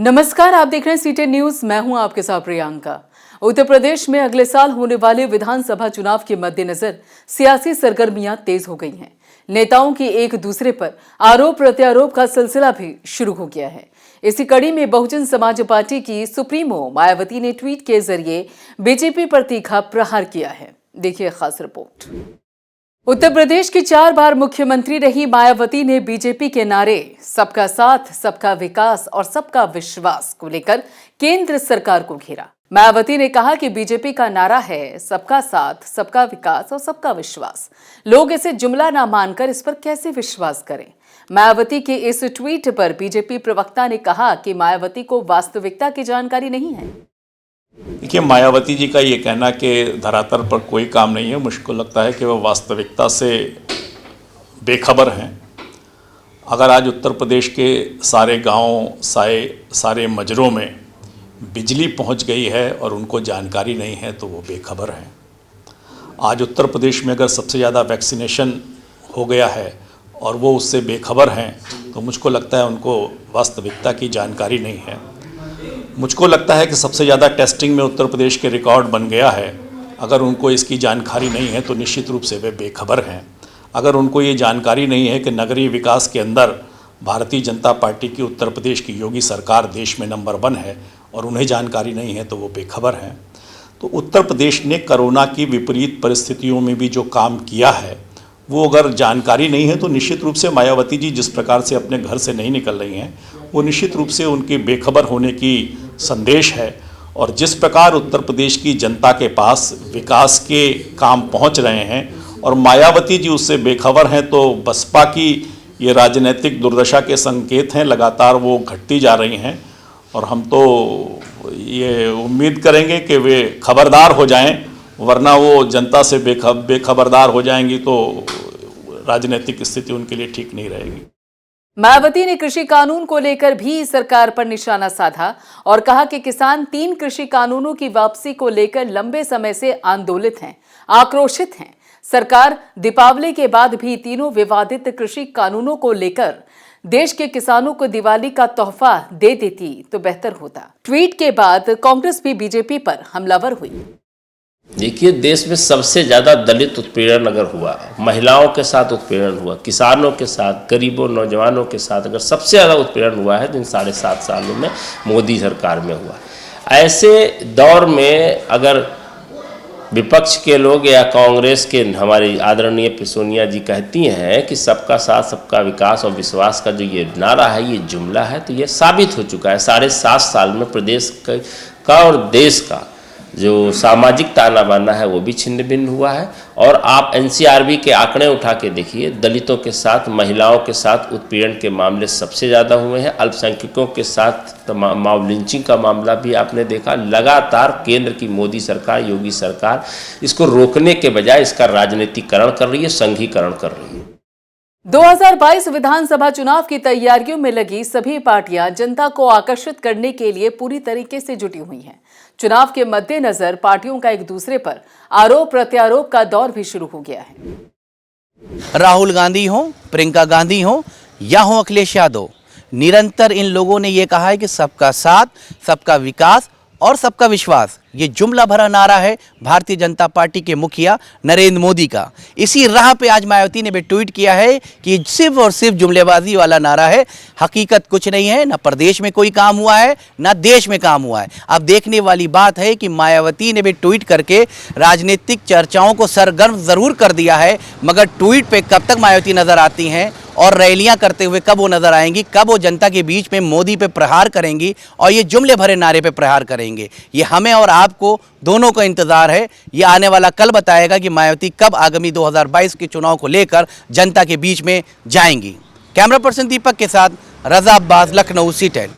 नमस्कार, आप देख रहे हैं सीटेन न्यूज। मैं हूं आपके साथ प्रियंका। उत्तर प्रदेश में अगले साल होने वाले विधानसभा चुनाव के मद्देनजर सियासी सरगर्मियां तेज हो गई हैं। नेताओं की एक दूसरे पर आरोप प्रत्यारोप का सिलसिला भी शुरू हो गया है। इसी कड़ी में बहुजन समाज पार्टी की सुप्रीमो मायावती ने ट्वीट के जरिए बीजेपी पर तीखा प्रहार किया है। देखिए खास रिपोर्ट। उत्तर प्रदेश की 4 बार मुख्यमंत्री रही मायावती ने बीजेपी के नारे सबका साथ, सबका विकास और सबका विश्वास को लेकर केंद्र सरकार को घेरा। मायावती ने कहा कि बीजेपी का नारा है सबका साथ, सबका विकास और सबका विश्वास। लोग इसे जुमला ना मानकर इस पर कैसे विश्वास करें। मायावती के इस ट्वीट पर बीजेपी प्रवक्ता ने कहा कि मायावती को वास्तविकता की जानकारी नहीं है। देखिए, मायावती जी का ये कहना कि धरातल पर कोई काम नहीं है, मुझको लगता है कि वह वास्तविकता से बेखबर हैं। अगर आज उत्तर प्रदेश के सारे गांव, सारे मजरों में बिजली पहुंच गई है और उनको जानकारी नहीं है तो वो बेखबर हैं। आज उत्तर प्रदेश में अगर सबसे ज़्यादा वैक्सीनेशन हो गया है और वो उससे बेखबर हैं तो मुझको लगता है उनको वास्तविकता की जानकारी नहीं है। मुझको लगता है कि सबसे ज़्यादा टेस्टिंग में उत्तर प्रदेश के रिकॉर्ड बन गया है। अगर उनको इसकी जानकारी नहीं है तो निश्चित रूप से वे बेखबर हैं। अगर उनको ये जानकारी नहीं है कि नगरीय विकास के अंदर भारतीय जनता पार्टी की उत्तर प्रदेश की योगी सरकार देश में नंबर 1 है और उन्हें जानकारी नहीं है तो वो बेखबर हैं। तो उत्तर प्रदेश ने कोरोना की विपरीत परिस्थितियों में भी जो काम किया है वो अगर जानकारी नहीं है तो निश्चित रूप से मायावती जी जिस प्रकार से अपने घर से नहीं निकल रही हैं वो निश्चित रूप से उनके बेखबर होने की संदेश है। और जिस प्रकार उत्तर प्रदेश की जनता के पास विकास के काम पहुंच रहे हैं और मायावती जी उससे बेखबर हैं तो बसपा की ये राजनीतिक दुर्दशा के संकेत हैं, लगातार वो घटती जा रही हैं। और हम तो ये उम्मीद करेंगे कि वे खबरदार हो जाएं, वरना वो जनता से बेखबरदार हो जाएंगी तो राजनीतिक स्थिति उनके लिए ठीक नहीं रहेगी। मायावती ने कृषि कानून को लेकर भी सरकार पर निशाना साधा और कहा कि किसान 3 कृषि कानूनों की वापसी को लेकर लंबे समय से आंदोलित हैं, आक्रोशित हैं। सरकार दीपावली के बाद भी तीनों विवादित कृषि कानूनों को लेकर देश के किसानों को दिवाली का तोहफा दे देती तो बेहतर होता। ट्वीट के बाद कांग्रेस भी बीजेपी पर हमलावर हुई। देखिए, देश में सबसे ज़्यादा दलित उत्पीड़न अगर हुआ, महिलाओं के साथ उत्पीड़न हुआ, किसानों के साथ, गरीबों, नौजवानों के साथ अगर सबसे ज़्यादा उत्पीड़न हुआ है तो इन 7.5 सालों में मोदी सरकार में हुआ। ऐसे दौर में अगर विपक्ष के लोग या कांग्रेस के हमारी आदरणीय सोनिया जी कहती हैं कि सबका साथ, सबका विकास और विश्वास का जो ये नारा है ये जुमला है, तो ये साबित हो चुका है। 7.5 साल में प्रदेश का और देश का जो सामाजिक ताना बाना है वो भी छिन्न भिन्न हुआ है। और आप एनसीआरबी के आंकड़े उठा के देखिए, दलितों के साथ, महिलाओं के साथ उत्पीड़न के मामले सबसे ज़्यादा हुए हैं। अल्पसंख्यकों के साथ मॉब लिंचिंग का मामला भी आपने देखा। लगातार केंद्र की मोदी सरकार, योगी सरकार इसको रोकने के बजाय इसका राजनीतिकरण कर रही है, संघीकरण कर रही है। 2022 विधानसभा चुनाव की तैयारियों में लगी सभी पार्टियां जनता को आकर्षित करने के लिए पूरी तरीके से जुटी हुई हैं। चुनाव के मद्देनजर पार्टियों का एक दूसरे पर आरोप प्रत्यारोप का दौर भी शुरू हो गया है। राहुल गांधी हो, प्रियंका गांधी हो या हो अखिलेश यादव, निरंतर इन लोगों ने यह कहा है कि सबका साथ, सबका विकास और सबका विश्वास, ये जुमला भरा नारा है भारतीय जनता पार्टी के मुखिया नरेंद्र मोदी का। इसी राह पे आज मायावती ने भी ट्वीट किया है कि सिर्फ और सिर्फ जुमलेबाजी वाला नारा है, हकीकत कुछ नहीं है। ना प्रदेश में कोई काम हुआ है, ना देश में काम हुआ है। अब देखने वाली बात है कि मायावती ने भी ट्वीट करके राजनीतिक चर्चाओं को सरगर्म जरूर कर दिया है, मगर ट्वीट पे कब तक मायावती नजर आती हैं और रैलियां करते हुए कब वो नजर आएंगी, कब वो जनता के बीच में मोदी पे प्रहार करेंगी और ये जुमले भरे नारे पे प्रहार करेंगे, ये हमें और आपको दोनों का इंतजार है। ये आने वाला कल बताएगा कि मायावती कब आगामी 2022 के चुनाव को लेकर जनता के बीच में जाएंगी। कैमरा पर्सन दीपक के साथ रजा अब्बास, लखनऊ, सीटेन।